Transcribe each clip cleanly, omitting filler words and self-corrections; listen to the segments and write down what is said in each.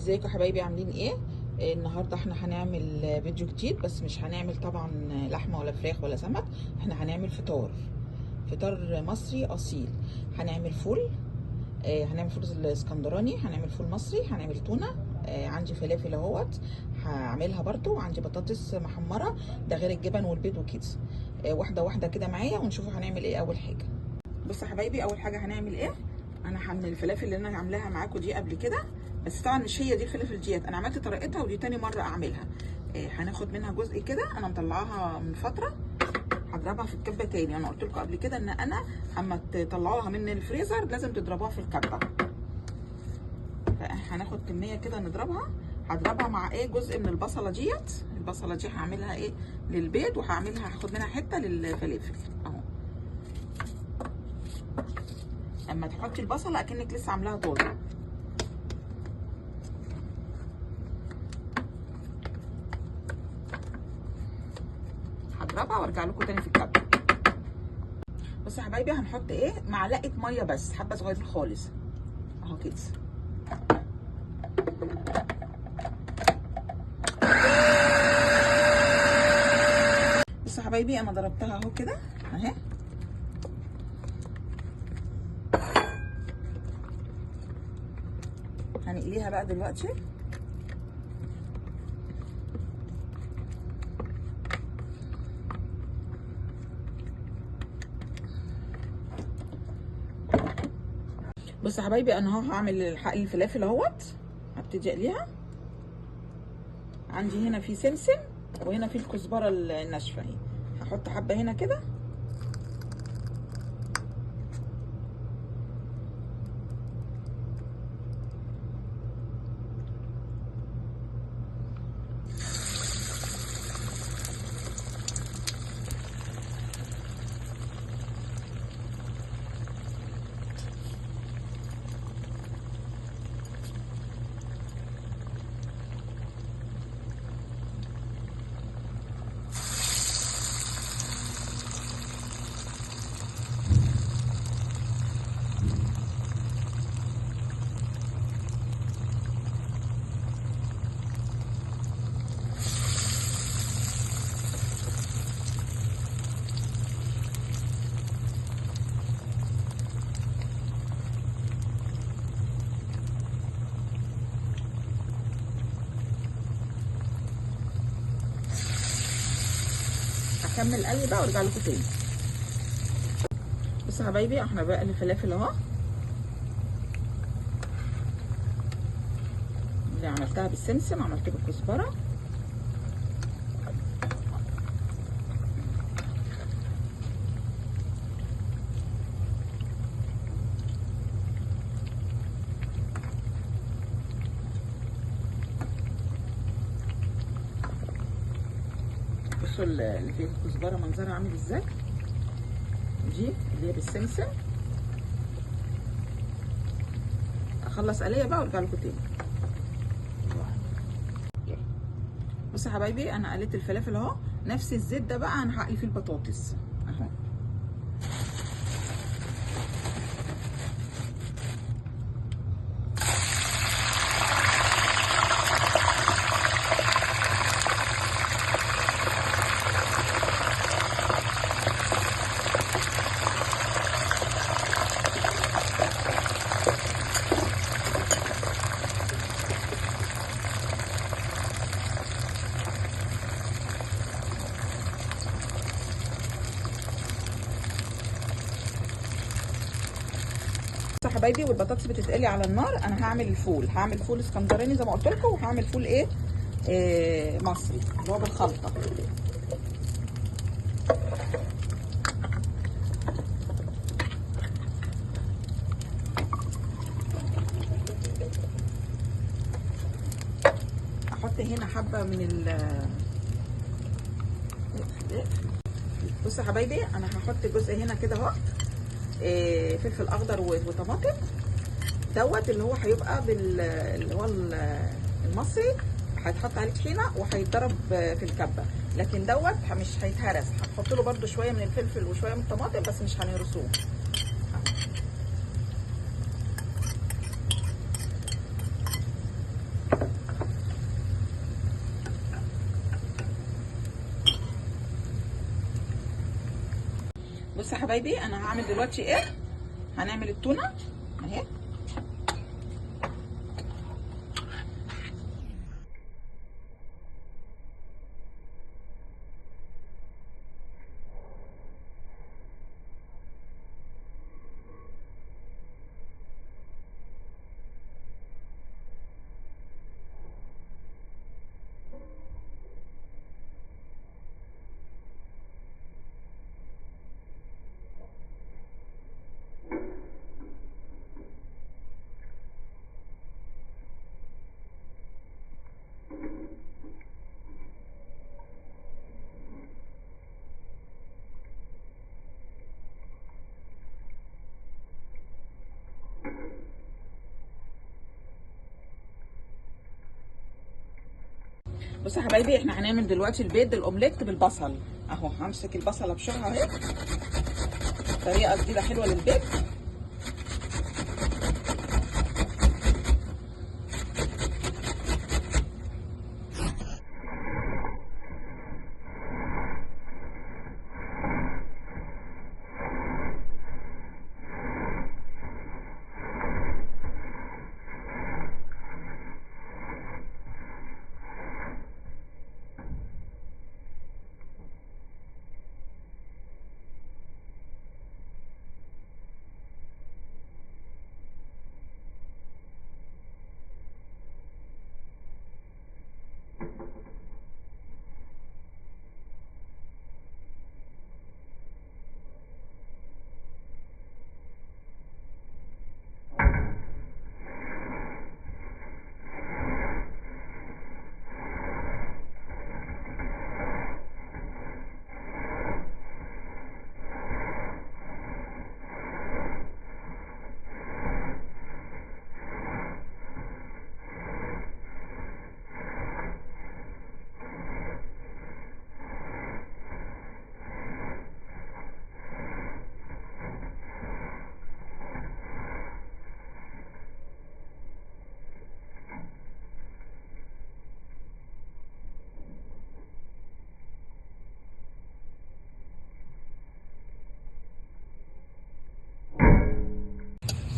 ازيكم يا حبايبي؟ عاملين ايه؟ النهارده احنا هنعمل فيديو جديد، بس مش هنعمل طبعا لحمه ولا فراخ ولا سمك. احنا هنعمل فطار مصري اصيل. هنعمل فول، هنعمل فول الاسكندراني، هنعمل فول مصري، هنعمل تونه، عندي فلافل اهوت هعملها برضو، عندي بطاطس محمره، ده غير الجبن والبيض وكده. واحده واحده كده معايا ونشوفوا هنعمل ايه. اول حاجه بصوا يا حبايبي، اول حاجه هنعمل ايه. انا هعمل الفلافل اللي انا عاملاها معاكم دي قبل كده، بس طبعا مش هي دي الفلافل ديت، انا عملت طريقتها ودي تاني مره اعملها. هناخد منها جزء كده، انا مطلعاها من فتره، هضربها في الكبه تاني. انا قلت لكم قبل كده ان انا اما تطلعوها من الفريزر لازم تضربوها في الكبه. فهناخد كميه كده نضربها، هضربها مع ايه جزء من البصله ديت. البصله دي هعملها ايه للبيض، وهعملها هاخد منها حته للفلافل اهو. اما تحطي البصله اكنك لسه عاملاها طازه. هضربها وارجع لكم تاني في الكبه. بصوا يا حبايبي، هنحط ايه معلقه ميه بس، حبه صغيرين خالص اهو كده. بصوا يا حبايبي، انا ضربتها اهو كده اهي. هنقليها بقى دلوقتي. بصوا يا حبايبي، انا اهو هعمل حق الفلافل اهوت، هبتدي اقليها. عندي هنا في سمسم وهنا في الكزبره الناشفه اهي، هحط حبه هنا كده. هكمل قلي بقى وارجع لكم تاني. بصوا يا حبايبي، احنا بقى الفلافل اهو اللي عملتها بالسمسم، عملت بالكزبره. بصوا اللي فيه الكزبره منظرها عامل ازاي، دي اللي هي بالسمسم. اخلص قليه بقى وارجع لكم تاني. بصوا يا حبايبي، انا قليت الفلافل اهو، نفس الزيت ده بقى انا هقلي فيه البطاطس اهو. بصوا يا حبايبي، والبطاطس بتتقلي على النار، انا هعمل الفول، هعمل فول اسكندراني زي ما قلت لكم، وهعمل فول ايه مصري اللي هو بالخلطه. احط هنا حبه من بصوا يا حبايبي، انا هحط جزء هنا كده اهو فلفل اخضر وطماطم دوت، اللي هو هيبقى اللي هو المصري، هيتحط عليه طحينه وهيتضرب في الكبه، لكن دوت مش هيتهرس. هنحط له برده شويه من الفلفل وشويه من الطماطم، بس مش هنهرسوه. بصوا يا حبايبي انا هعمل دلوقتي ايه، هنعمل التونه اهي. بصوا يا حبايبي احنا هنعمل دلوقتي البيض الاومليت بالبصل اهو. همسك البصله ابشرها اهي، طريقه جديده حلوه للبيض.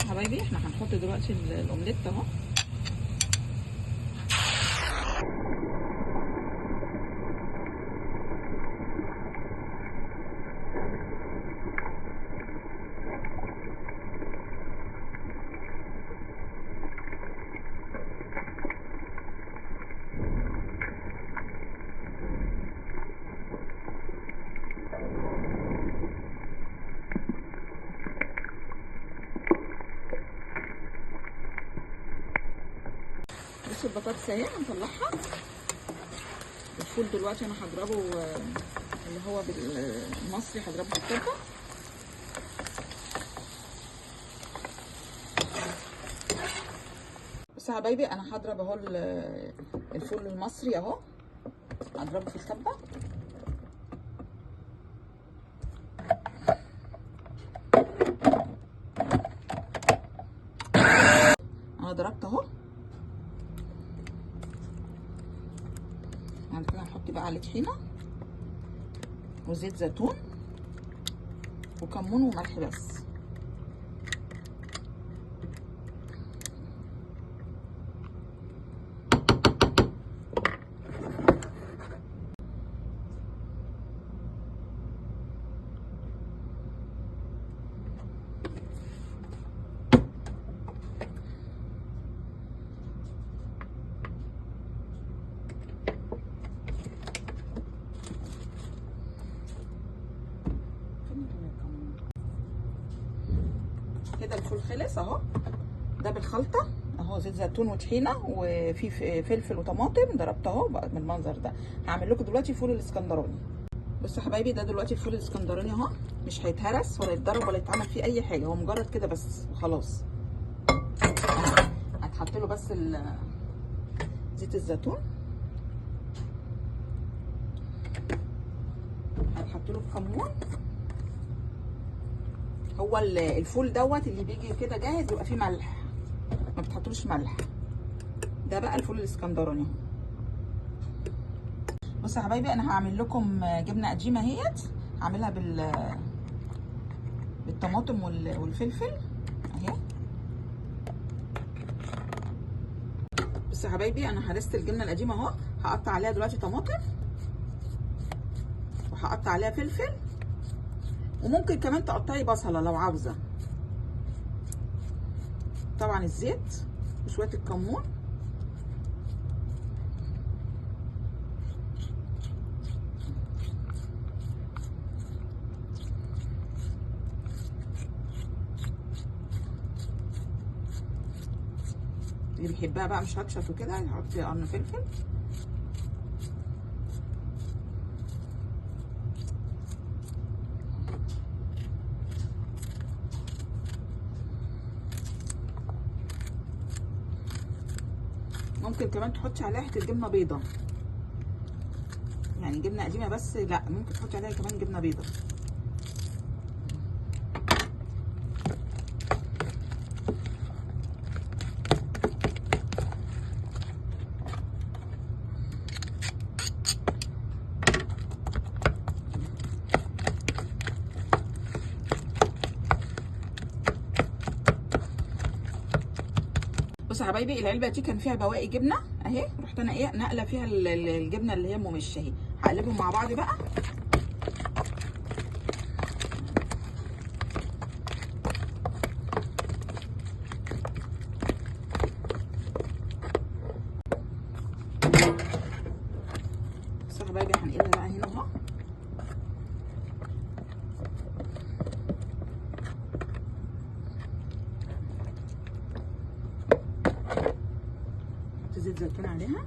حبايبي احنا هنحط دلوقتي الاومليت اهو. بصوا البطاطس اهي هنطلعها. الفول دلوقتي انا هضربه اللي هو بالمصري، هضربه في الكبه. بصوا يا حبايبي انا هضرب اهو الفول المصري اهو، هضربه في الكبه. انا ضربت اهو. بعد كده هنحط بقى عليه طحينه وزيت زيتون وكمون وملح بس. كده الفول خلص اهو. ده بالخلطه اهو، زيت زيتون وطحينه وفي فلفل وطماطم ضربت اهو بقى بالمنظر ده. هعمل لكم دلوقتي فول الاسكندراني. بصوا يا حبايبي ده دلوقتي الفول الاسكندراني اهو، مش هيتهرس ولا يتضرب ولا يتعمل فيه اي حاجه، هو مجرد كده بس وخلاص. هتحط له بس زيت الزيتون، هتحط له كمون. هو الفول دوت اللي بيجي كده جاهز بيبقى فيه ملح، ما بتحطلوش ملح. ده بقى الفول الاسكندراني. بصوا يا حبايبي انا هعمل لكم جبنه قديمه اهيت، هعملها بالطماطم والفلفل اهي. بس يا حبايبي انا هرست الجبنه القديمه اهو، هقطع عليها دلوقتي طماطم وهقطع عليها فلفل، وممكن كمان تقطعي بصله لو عاوزه. طبعا الزيت وشويه الكمون، اللي بيحبها بقى مش هتشط وكده يحط قرن فلفل. ممكن كمان تحطي عليها حته جبنه بيضه، يعني جبنه قديمه بس لا، ممكن تحطي عليها كمان جبنه بيضه. بصوا يا حبايبي العلبه دي كان فيها بواقي جبنه اهي، رحت انا ايه نقله فيها الجبنه اللي هي مش اهي. هقلبهم مع بعض بقى. بصوا يا حبايبي هنقلها بقى هنا اهو. حط زيت زيتون عليها.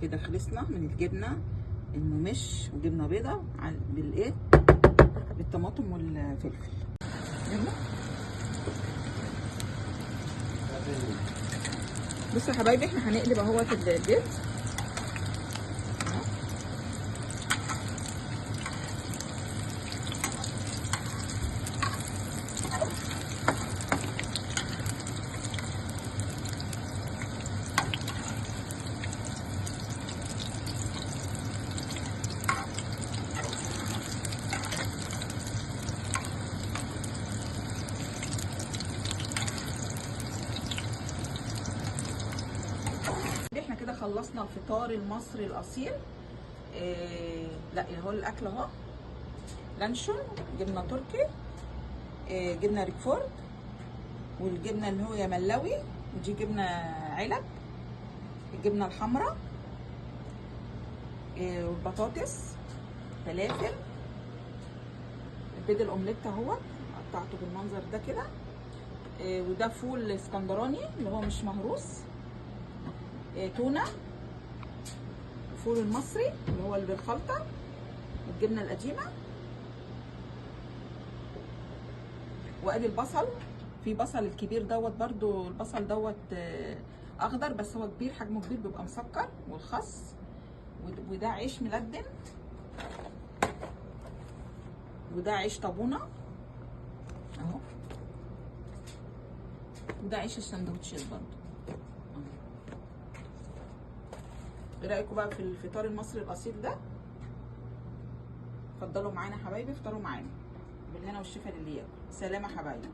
كده خلصنا من الجبنه الممش وجبنه بيضه بالايه بالطماطم والفلفل. يلا بصوا يا حبايبي احنا هنقلب اهوت البيض. احنا كده خلصنا الفطار المصري الاصيل. لا هو الاكل اهو، لانشون، جبنه تركي، جبنه ريكفورد، والجبنه اللي هو يملاوي، ودي جبنه علب، الجبنه الحمراء، والبطاطس، فلافل، البيض الاومليت اهو قطعته بالمنظر ده كده، وده فول اسكندراني اللي هو مش مهروس، تونه، الفول المصري اللي هو اللي بالخلطه، الجبنه القديمه، وادي البصل. في بصل الكبير دوت برضو، البصل دوت اخضر بس هو كبير، حجمه كبير بيبقى مسكر، والخس، وده عيش ملدن، وده عيش طابونه اهو، وده عيش السندوتشات برضو. ايه رايكم بقى في الفطار المصري الاصيل ده؟ اتفضلوا معانا يا حبايبي، افطروا معانا بالهنا والشفا للي ياكل. سلام يا حبايبي.